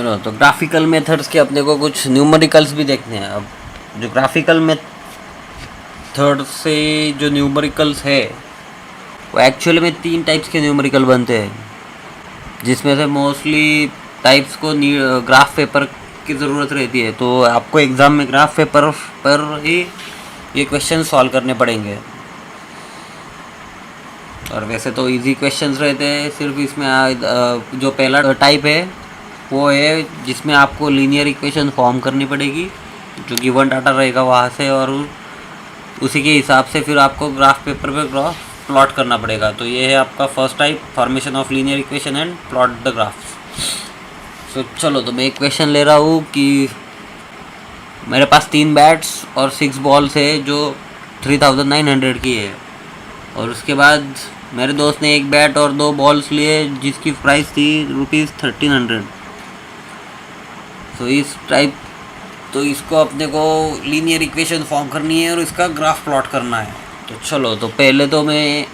चलो, तो graphical methods के अपने को कुछ न्यूमेरिकल्स भी देखने हैं। अब जो ग्राफिकल मेथड से जो न्यूमेरिकल्स है वो एक्चुअली में 3 टाइप्स के न्यूमेरिकल बनते हैं, जिसमें से मोस्टली टाइप्स को ग्राफ पेपर की ज़रूरत रहती है। तो आपको एग्ज़ाम में ग्राफ पेपर पर ही ये क्वेश्चन सॉल्व करने पड़ेंगे। और वैसे तो इजी क्वेश्चंस रहते हैं, सिर्फ इसमें जो पहला टाइप है वो है जिसमें आपको लीनियर इक्वेशन फॉर्म करनी पड़ेगी, जो गिवन डाटा रहेगा वहाँ से, और उसी के हिसाब से फिर आपको ग्राफ पेपर पे ग्राफ प्लॉट करना पड़ेगा। तो ये है आपका first type, formation of linear equation and plot the graphs. तो चलो, तो मैं एक क्वेश्चन ले रहा हूँ कि मेरे पास 3 बैट्स और 6 बॉल्स है जो 3900 की है, और उसके बाद मेरे दोस्त ने एक बैट और 2 बॉल्स लिए जिसकी प्राइस थी ₹1300। तो इसको अपने को लीनियर इक्वेशन फॉर्म करनी है और इसका ग्राफ प्लॉट करना है। तो चलो, तो पहले तो मैं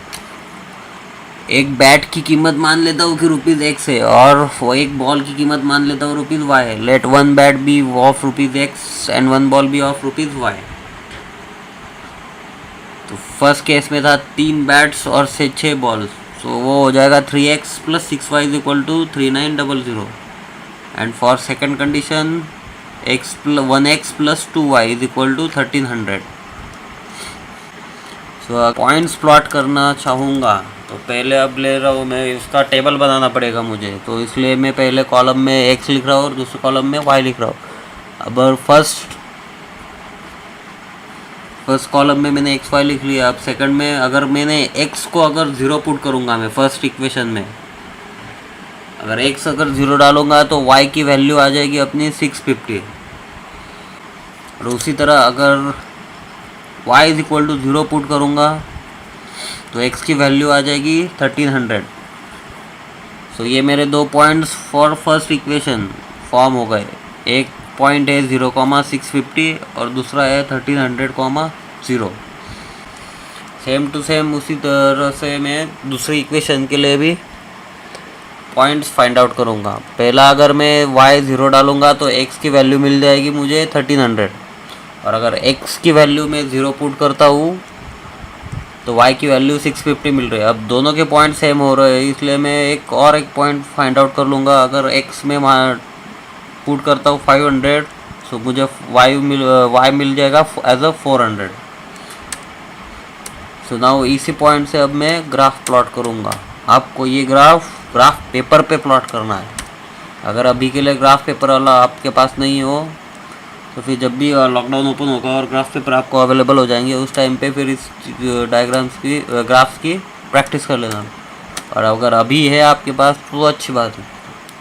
एक बैट की कीमत मान लेता हूँ कि ₹X है, और वो एक बॉल की कीमत मान लेता हूँ ₹Y। Let 1 bat be of ₹X and 1 ball be of ₹Y। तो फर्स्ट केस में था 3 बैट्स और 6 बॉल्स, तो वो हो जाएगा 3x + 6y = 3900। And for second condition 1x + 2y = 1300। तो पॉइंट्स प्लॉट करना चाहूँगा, तो पहले अब ले रहा हूँ मैं, इसका टेबल बनाना पड़ेगा मुझे, तो इसलिए मैं पहले कॉलम में x लिख रहा हूँ और दूसरे कॉलम में y लिख रहा हूँ। अब फर्स्ट कॉलम में मैंने x y लिख लिया। अब सेकंड में अगर मैंने x को अगर 0 पुट करूँगा, मैं फर्स्ट इक्वेशन में अगर x अगर 0 डालूँगा तो y की वैल्यू आ जाएगी अपनी 650। और उसी तरह अगर y = 0 पुट करूँगा तो x की वैल्यू आ जाएगी 1300। सो ये मेरे 2 points for first equation form हो गए। एक पॉइंट है 0,650 और दूसरा है 1300,0। सेम टू सेम उसी तरह से मैं दूसरी इक्वेशन के लिए भी पॉइंट्स फाइंड आउट करूँगा। पहला अगर मैं y 0 डालूँगा तो x की वैल्यू मिल जाएगी मुझे 1300, और अगर x की वैल्यू मैं 0 पुट करता हूँ तो y की वैल्यू 650 मिल रही है। अब दोनों के पॉइंट सेम हो रहे हैं, इसलिए मैं एक पॉइंट फाइंड आउट कर लूँगा। अगर x में पुट करता हूँ 500, तो मुझे y मिल जाएगा एज अ 400। सो नाउ इसी पॉइंट से अब मैं ग्राफ प्लॉट करूँगा। आपको ये ग्राफ पेपर पे प्लॉट करना है। अगर अभी के लिए ग्राफ पेपर वाला आपके पास नहीं हो तो फिर जब भी लॉकडाउन ओपन होगा और ग्राफ पेपर आपको अवेलेबल हो जाएंगे, उस टाइम पे फिर इस ग्राफ्स की प्रैक्टिस कर लेना। और अगर अभी है आपके पास तो अच्छी बात है।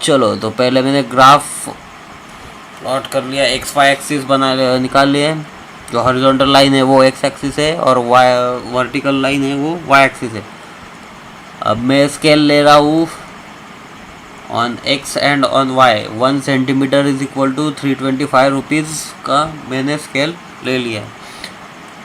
चलो, तो पहले मैंने ग्राफ प्लॉट कर लिया, एक्स वाई एक्सिस निकाल लिए। जो हॉरिजॉन्टल लाइन है वो एक्स एक्सिस है और वर्टिकल लाइन है वो वाई एक्सिस है। अब मैं स्केल ले रहा हूँ on X and on Y. 1 centimetre = 325 rupees का मैंने स्केल ले लिया।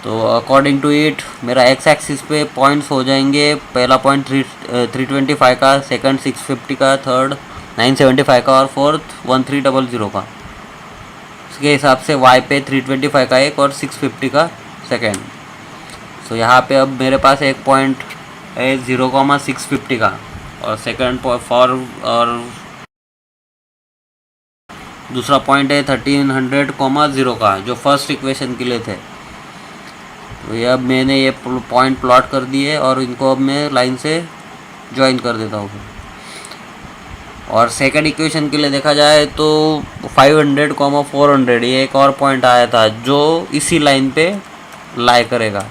तो अकॉर्डिंग टू इट मेरा एक्स एक्सिस पे पॉइंट्स हो जाएंगे। पहला पॉइंट 325 का, सेकंड 650 का, थर्ड 975 का और फोर्थ 1300 का। इसके हिसाब से वाई पे 325 का एक और 650 का सेकंड। सो यहाँ पे अब मेरे पास एक पॉइंट है 0,650 का, और सेकंड और दूसरा पॉइंट है 1300,0 का, जो फर्स्ट इक्वेशन के लिए थे। तो ये अब मैंने ये पॉइंट प्लॉट कर दिए और इनको अब मैं लाइन से ज्वाइन कर देता हूँ। और सेकंड इक्वेशन के लिए देखा जाए तो 500,400 ये एक और पॉइंट आया था जो इसी लाइन पे लाई करेगा,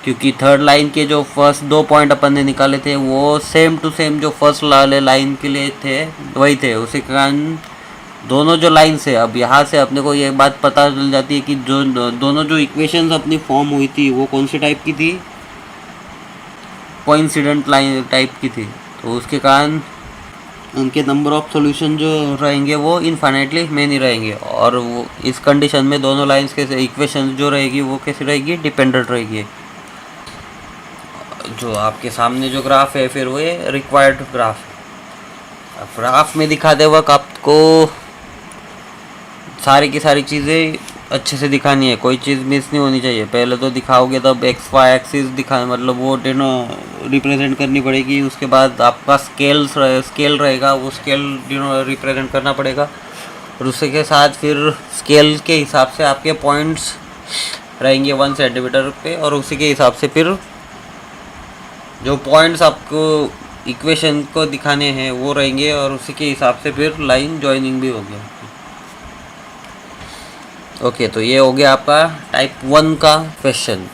क्योंकि थर्ड लाइन के जो फर्स्ट 2 पॉइंट अपन ने निकाले थे वो सेम टू सेम जो फर्स्ट वाले लाइन के लिए थे वही थे। उसी कारण दोनों जो लाइन्स है, अब यहाँ से अपने को ये बात पता चल जाती है कि जो दोनों जो इक्वेशंस अपनी फॉर्म हुई थी वो कौन सी टाइप की थी, कोइंसिडेंट लाइन टाइप की थी। तो उसके कारण उनके नंबर ऑफ सॉल्यूशन जो रहेंगे वो इनफाइनाइटली मेनी रहेंगे, और वो इस कंडीशन में दोनों लाइंस के इक्वेशन जो रहेगी वो कैसी रहेगी, डिपेंडेंट रहेगी। जो आपके सामने जो ग्राफ है फिर वो ये रिक्वायर्ड ग्राफ में दिखाते वक्त आपको सारी की सारी चीज़ें अच्छे से दिखानी है, कोई चीज़ मिस नहीं होनी चाहिए। पहले तो दिखाओगे तब एक्स वाई एक्सिस दिखा मतलब वो रिप्रेजेंट करनी पड़ेगी। उसके बाद आपका स्केल रहेगा, वो स्केल रिप्रेजेंट करना पड़ेगा। और उसके साथ फिर स्केल के हिसाब से आपके पॉइंट्स रहेंगे 1 सेंटीमीटर पे, और उसी के हिसाब से फिर जो पॉइंट्स आपको इक्वेशन को दिखाने हैं वो रहेंगे, और उसी के हिसाब से फिर लाइन जॉइनिंग भी होगी। ओके, तो ये हो गया आपका टाइप 1 का क्वेश्चन।